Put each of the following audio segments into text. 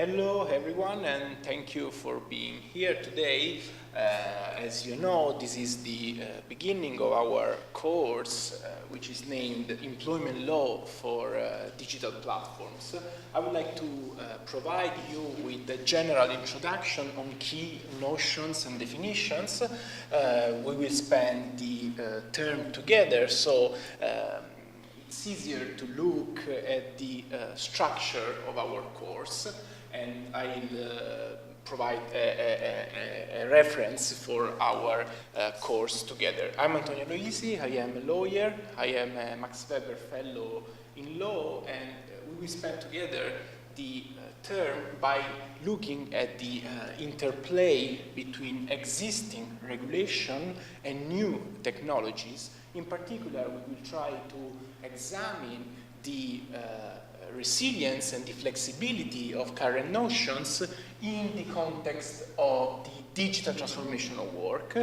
Hello everyone, and thank you for being here today. As you know, this is the beginning of our course, which is named Employment Law for Digital Platforms. I would like to provide you with a general introduction on key notions and definitions. We will spend the term together, so it's easier to look at the structure of our course, and I'll provide a reference for our course together. I'm Antonio Aloisi, I am a lawyer, I am a Max Weber Fellow in Law, and we will spend together the term by looking at the interplay between existing regulation and new technologies. In particular, we will try to examine the resilience and the flexibility of current notions in the context of the digital transformation of work.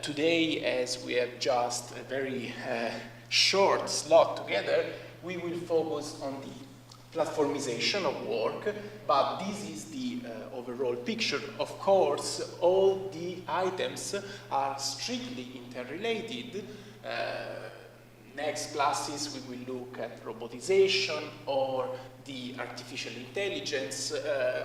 Today, as we have just a very short slot together, we will focus on the platformization of work, but this is the overall picture. Of course, all the items are strictly interrelated. Next classes we will look at robotization or the artificial intelligence.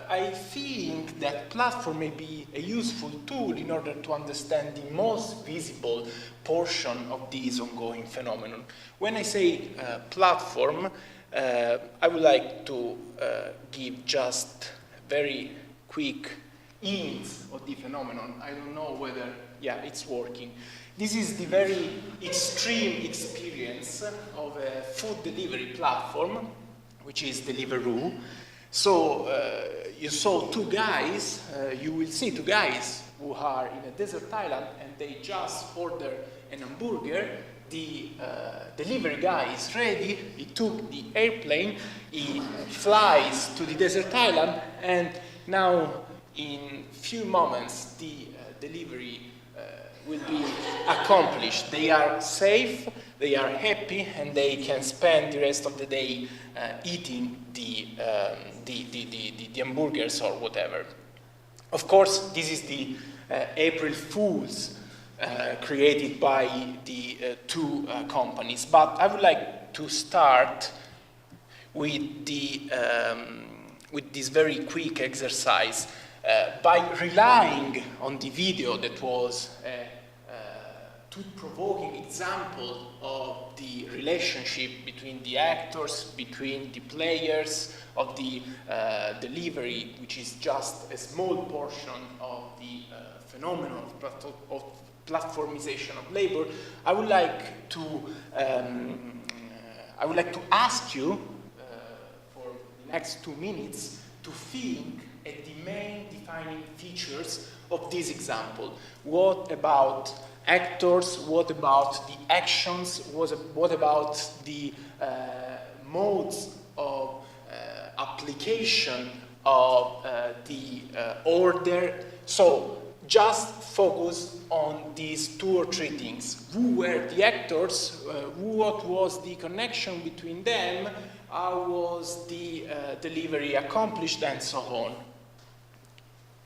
I think that platform may be a useful tool in order to understand the most visible portion of this ongoing phenomenon. When I say platform, I would like to give just very quick hints of the phenomenon. I don't know whether, it's working. This is the very extreme experience of a food delivery platform, which is Deliveroo. So you saw two guys, you will see two guys who are in a desert island and they just order an hamburger. The delivery guy is ready, he took the airplane, he flies to the desert island, and now in few moments the delivery will be accomplished. They are safe, they are happy, and they can spend the rest of the day eating the hamburgers or whatever. Of course, this is the April Fools created by the two companies. But I would like to start with this very quick exercise by relying on the video that was a thought-provoking example of the relationship between the actors, between the players of the delivery, which is just a small portion of the phenomenon of platformization of labor. I would like to ask you for the next 2 minutes to think at the main defining features of this example. What about actors? What about the actions? What about the modes of application of the order? So just focus on these 2 or 3 things. Who were the actors? What was the connection between them? How was the delivery accomplished, and so on.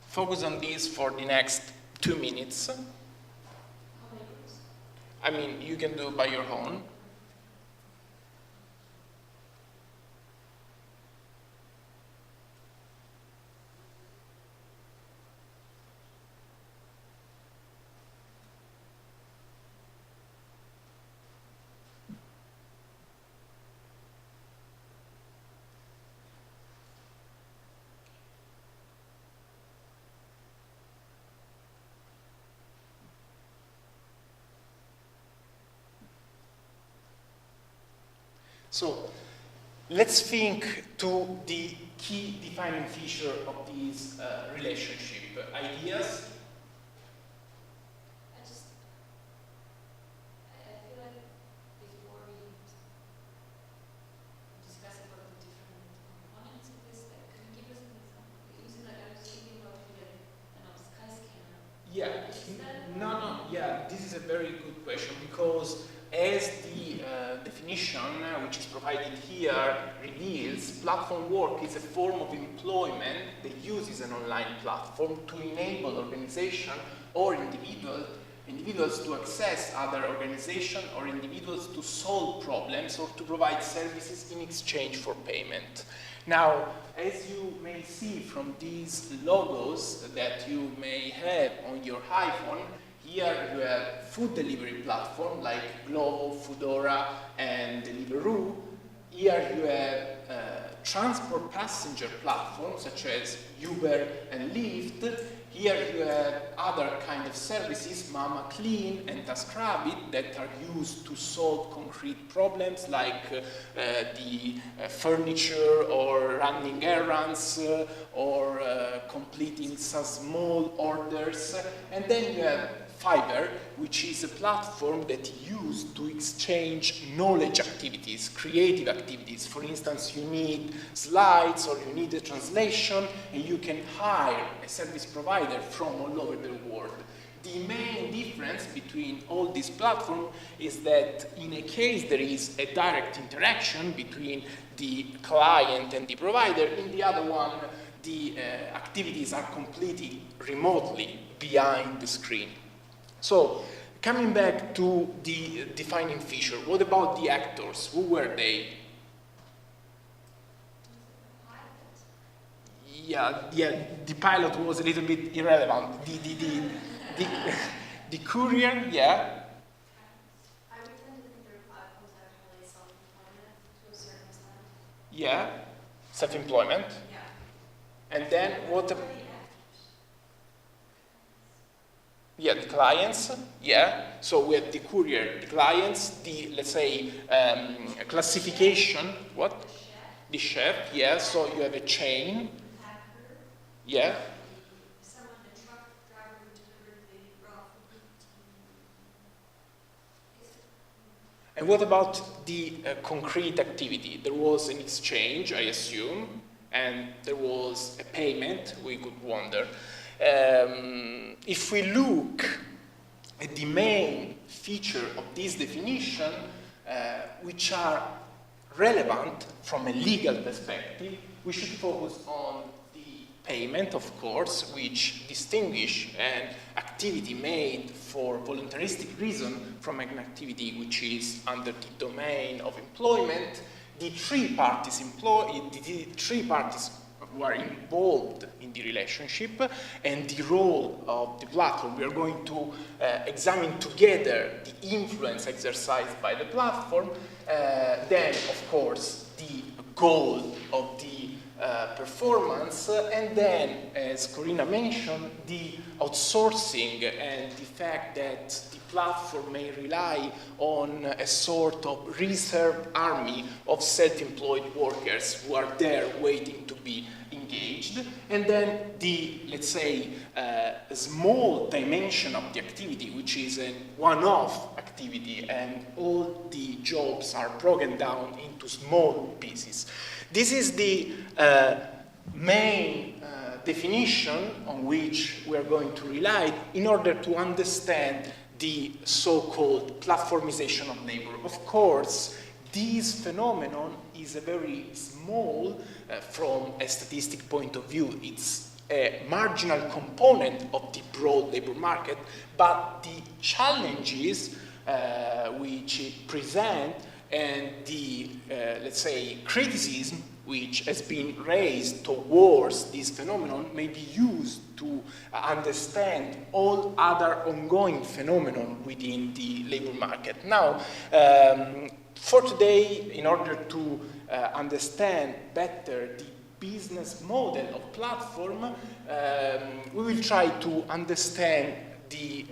Focus on this for the next 2 minutes. I mean, you can do it by your own. So let's think to the key defining feature of this relationship. Ideas? I feel like before we discuss about the different components of this, like, can you give us an example? Using like I was thinking about Skyscanner. Yeah. No. Yeah. This is a very good question, because as the definition definition, which is provided here, reveals platform work is a form of employment that uses an online platform to enable organization or individuals to access other organizations or individuals to solve problems or to provide services in exchange for payment. Now, as you may see from these logos that you may have on your iPhone, here you have food delivery platform like Glovo, Foodora, and Deliveroo. Here you have transport passenger platforms such as Uber and Lyft. Here you have other kind of services, Mama Clean and TaskRabbit, that are used to solve concrete problems like the furniture or running errands or completing some small orders. And then you have Fiverr, which is a platform that you use to exchange knowledge activities, creative activities. For instance, you need slides or you need a translation, and you can hire a service provider from all over the world. The main difference between all these platforms is that in a case there is a direct interaction between the client and the provider, in the other one the activities are completely remotely behind the screen. So, coming back to the defining feature, what about the actors? Who were they? Yeah, the pilot was a little bit irrelevant. The courier, yeah. I would tend to think their platforms are highly self-employment to a certain extent. Yeah, self-employment. Yeah. And then what? Yeah, the clients, yeah. So we have the courier, the clients, the, let's say, classification, what? The chef, yeah. So you have a chain. Yeah. Someone, the truck driver who delivered the raw food. And what about the concrete activity? There was an exchange, I assume, and there was a payment, we could wonder. If we look at the main feature of this definition, which are relevant from a legal perspective, we should focus on the payment, of course, which distinguish an activity made for voluntaristic reason from an activity which is under the domain of employment. The three parties who are involved in the relationship and the role of the platform. We are going to examine together the influence exercised by the platform, then of course the goal of the performance, and then, as Corina mentioned, the outsourcing and the fact that the platform may rely on a sort of reserved army of self-employed workers who are there waiting to be engaged, and then the, let's say, small dimension of the activity, which is a one-off activity, and all the jobs are broken down into small pieces. This is the main definition on which we are going to rely in order to understand the so-called platformization of labor. Of course, this phenomenon is a very small, from a statistic point of view, it's a marginal component of the broad labor market, but the challenges which it presents and the, let's say, criticism which has been raised towards this phenomenon may be used to understand all other ongoing phenomena within the labor market. Now, for today, in order to understand better the business model of platform, we will try to understand the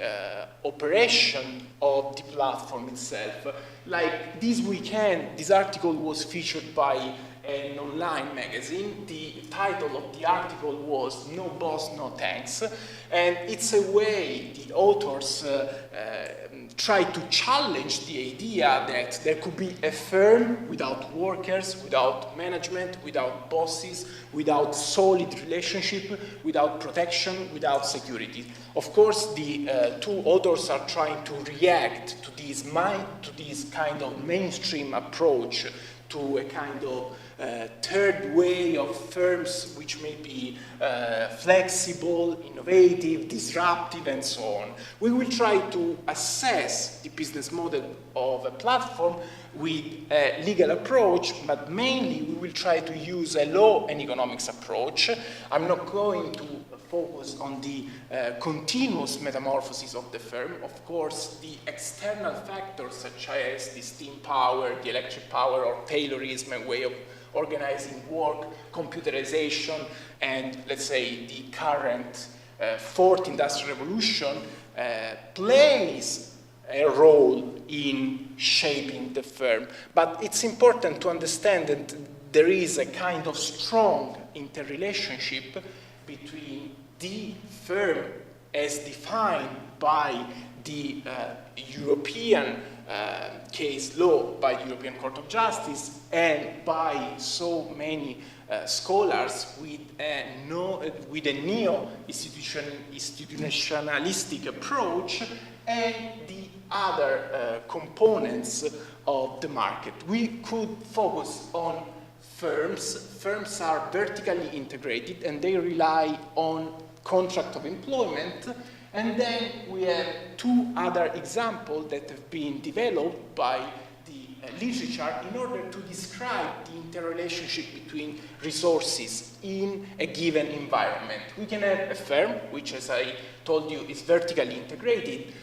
operation of the platform itself. Like this weekend, this article was featured by an online magazine. The title of the article was "No Boss, No Thanks," and it's a way the authors try to challenge the idea that there could be a firm without workers, without management, without bosses, without solid relationship, without protection, without security. Of course, the two authors are trying to react to this kind of mainstream approach, to a kind of third way of firms which may be flexible, innovative, disruptive, and so on. We will try to assess the business model of a platform with a legal approach, but mainly we will try to use a law and economics approach. I'm not going to focus on the continuous metamorphosis of the firm. Of course, the external factors such as the steam power, the electric power, or Taylorism, a way of organizing work, computerization, and let's say the current fourth industrial revolution plays a role in shaping the firm. But it's important to understand that there is a kind of strong interrelationship between the firm as defined by the European case law, by the European Court of Justice, and by so many scholars with a neo-institutionalistic approach, and the other components of the market. We could focus on firms. Firms are vertically integrated and they rely on contract of employment. And then we have two other examples that have been developed by the literature in order to describe the interrelationship between resources in a given environment. We can have a firm, which, as I told you, is vertically integrated.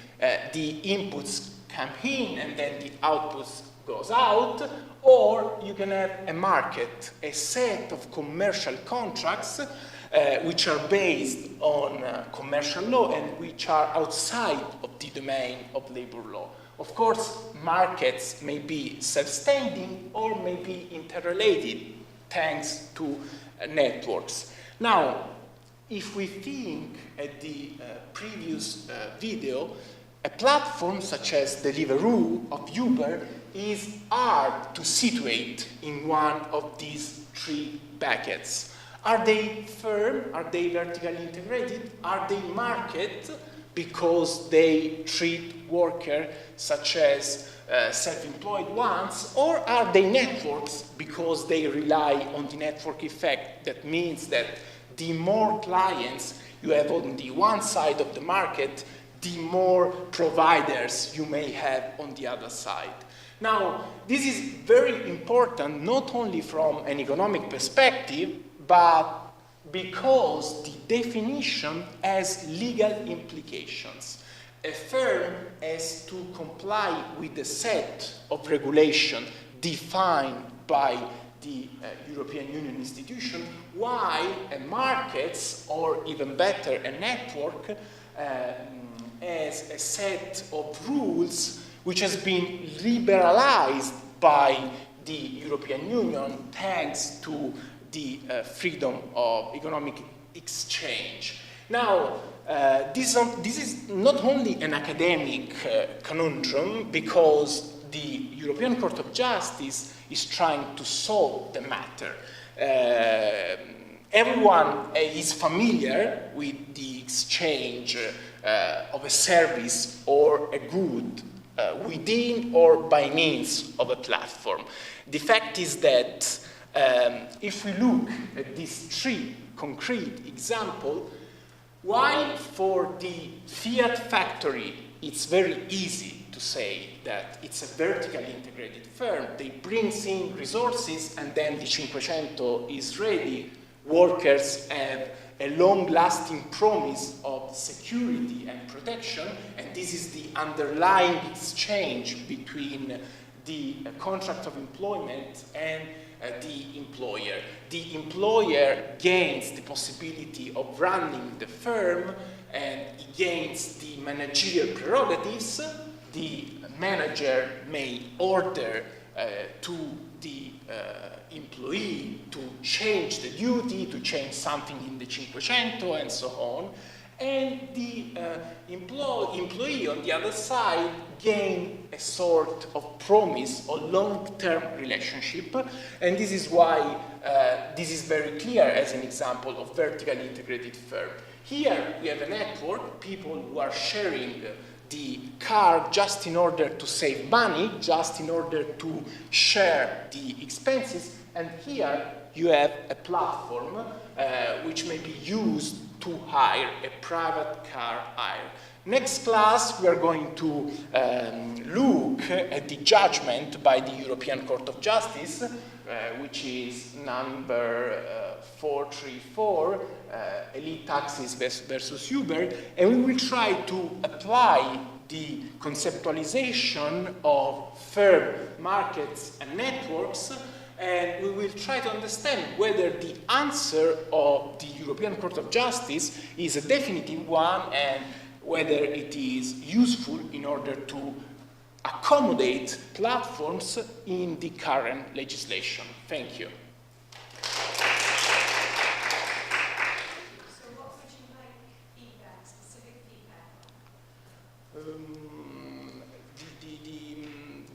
The inputs come in and then the outputs goes out, or you can have a market, a set of commercial contracts which are based on commercial law and which are outside of the domain of labor law. Of course, markets may be self-standing or may be interrelated thanks to networks. Now, if we think at the previous video, a platform such as Deliveroo of Uber is hard to situate in one of these three buckets. Are they firm? Are they vertically integrated? Are they market because they treat workers such as self-employed ones? Or are they networks because they rely on the network effect? That means that the more clients you have on the one side of the market, the more providers you may have on the other side. Now, this is very important not only from an economic perspective, but because the definition has legal implications. A firm has to comply with a set of regulations defined by the European Union institution, while a market, or even better, a network, has a set of rules which has been liberalized by the European Union thanks to the freedom of economic exchange. Now, this is not only an academic conundrum, because the European Court of Justice is trying to solve the matter. Everyone is familiar with the exchange of a service or a good within or by means of a platform. The fact is that if we look at these three concrete examples, while for the Fiat factory it's very easy to say that it's a vertically integrated firm, they bring in resources and then the 500 is ready, workers have a long-lasting promise of security and protection, and this is the underlying exchange between the contract of employment and the employer. The employer gains the possibility of running the firm and he gains the managerial prerogatives. The manager may order to the employee to change the duty, to change something in the Cinquecento, and so on. And the employee on the other side gain a sort of promise or long-term relationship. And this is why this is very clear as an example of vertically integrated firm. Here we have a network, people who are sharing the car just in order to save money, just in order to share the expenses. And here you have a platform which may be used to hire a private car hire. Next class, we are going to look at the judgment by the European Court of Justice, which is number 434, Elite Taxis versus Uber, and we will try to apply the conceptualization of firm markets and networks, and we will try to understand whether the answer of the European Court of Justice is a definitive one and whether it is useful in order to accommodate platforms in the current legislation. Thank you. So what would you like feedback, specific feedback on?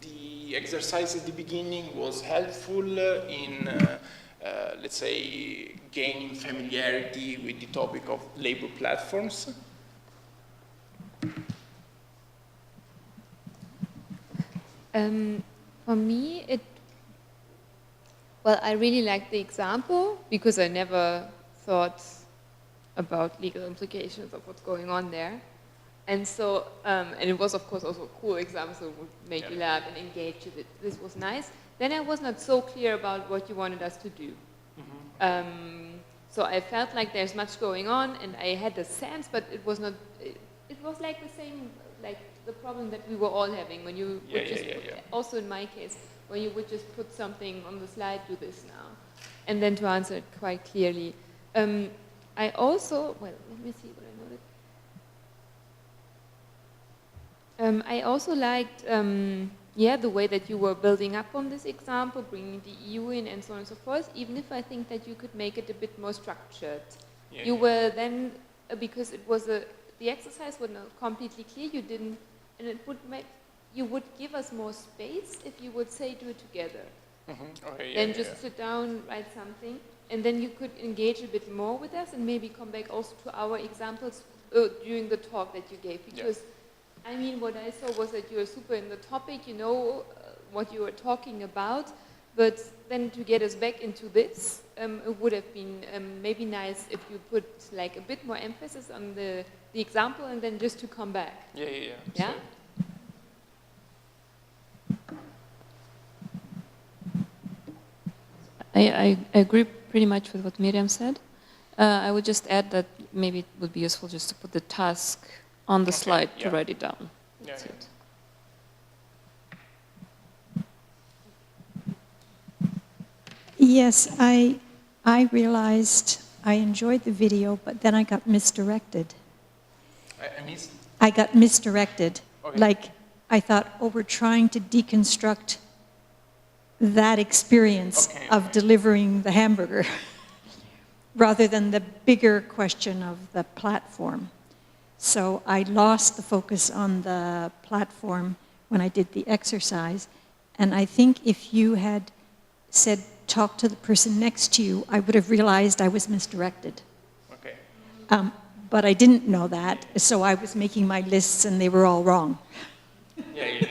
The exercise at the beginning was helpful in, let's say, gaining familiarity with the topic of labor platforms. For me, I really liked the example because I never thought about legal implications of what's going on there. And so, and it was of course also a cool example, so it would make you laugh and engage with it. This was nice. Then I was not so clear about what you wanted us to do. So I felt like there's much going on and I had the sense, but it was not, it was like the same, like the problem that we were all having when you would just put, also in my case, when you would just put something on the slide, do this now, and then to answer it quite clearly. I also, well, let me see what I noted. I also liked, the way that you were building up on this example, bringing the EU in and so on and so forth, even if I think that you could make it a bit more structured. You were then, because it was the exercise was not completely clear, you didn't, and it would make, you would give us more space if you would say do it together. Okay, then just sit down, write something, and then you could engage a bit more with us and maybe come back also to our examples during the talk that you gave. Because, I mean, what I saw was that you were super in the topic, you know what you were talking about, but then to get us back into this, it would have been maybe nice if you put like a bit more emphasis on the example and then just to come back. Yeah? I agree pretty much with what Miriam said. I would just add that maybe it would be useful just to put the task on the slide to write it down. That's it. Yes, I realized I enjoyed the video, but then I got misdirected. I got misdirected. Okay. Like, I thought, oh, we're trying to deconstruct that experience of delivering the hamburger rather than the bigger question of the platform. So I lost the focus on the platform when I did the exercise. And I think if you had said, talk to the person next to you, I would have realized I was misdirected. Okay. But I didn't know that, so I was making my lists and they were all wrong. Yeah.